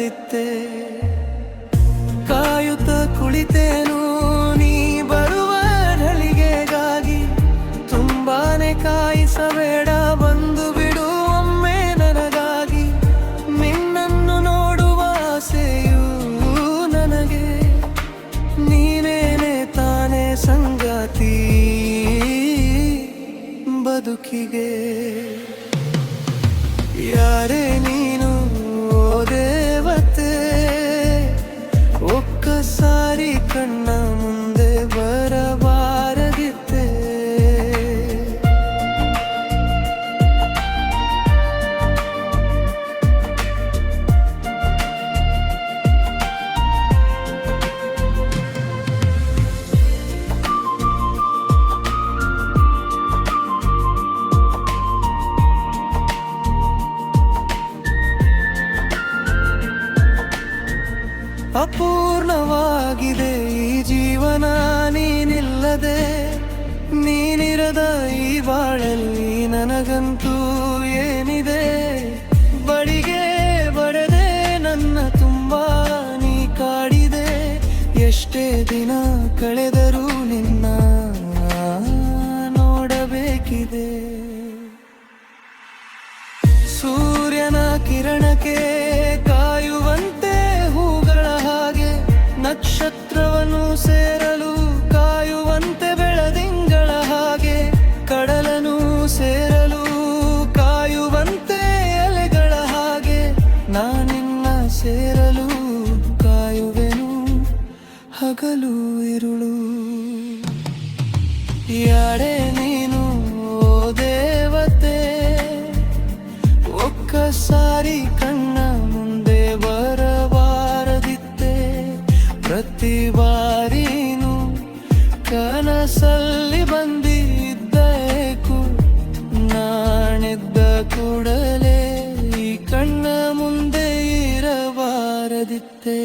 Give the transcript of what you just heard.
ಬರದಿತ್ತೆ. ಕಾಯುತ್ತ ಕುಳಿತೇನು ನೀ ಬರುವ ಘಳಿಗೆಗಾಗಿ. ತುಂಬಾನೇ ಕಾಯಿಸಬೇಡ, ಬಂದು ಬಿಡು ಒಮ್ಮೆ ನನಗಾಗಿ. ನಿನ್ನನ್ನು ನೋಡುವ ಆಸೆಯೂ ನನಗೆ, ನೀನೇನೆ ತಾನೇ ಸಂಗಾತಿ ಬದುಕಿಗೆ. ಯಾರೇ ನೀನು ಓ ದೇವತೆ, ಒಕ್ಕಸಾರಿ ಕಣ್ಣ ಮುಂದೆ ಬರಬಾರದಿತ್ತೆ. ಅಪೂರ್ಣವಾಗಿದೆ ಈ ಜೀವನ ನೀನಿಲ್ಲದೆ. ನೀನಿರದ ಈ ಬಾಳಲ್ಲಿ ನನಗಂತೂ ಏನಿದೆ. ಬಡಿಗೆ ಬಡದೆ ನನ್ನ ತುಂಬಾ ನೀ ಕಾಡಿದೆ. ಎಷ್ಟೇ ದಿನ ಕಳೆದರೂ ನಿನ್ನ ನೋಡಬೇಕಿದೆ. ಸೂರ್ಯನ ಕಿರಣಕ್ಕೆ ಕಾಯುವಂತೆ ಹೂಗಳ ಹಾಗೆ, ನಕ್ಷತ್ರವನ್ನು ಸೇರಲು ಕಾಯುವಂತೆ ಬೆಳದಿಂಗಳ ಹಾಗೆ, ಕಡಲನ್ನು ಸೇರಲು ಕಾಯುವಂತೆ ಎಲೆಗಳ ಹಾಗೆ, ನಾನಿನ್ನ ಸೇರಲು ಕಾಯುವೆನು ಹಗಲು ಇರುಳು. ಯಾರೇ ನೀನು ಓ ದೇವತೆ, ಒಕ್ಕಸಾರಿ ಕಣ್ಣ ಮುಂದೆ ಬರಬಾರದಿತ್ತೆ. ಪ್ರತಿ ಬಾರಿನೂ ಕನಸಲ್ಲಿ ಬಂದಿದ್ದೇಕು, ನಾಣಿದ್ದ ಕೂಡಲೇ ಈ ಕಣ್ಣ ಮುಂದೆ ಇರಬಾರದಿತ್ತೆ.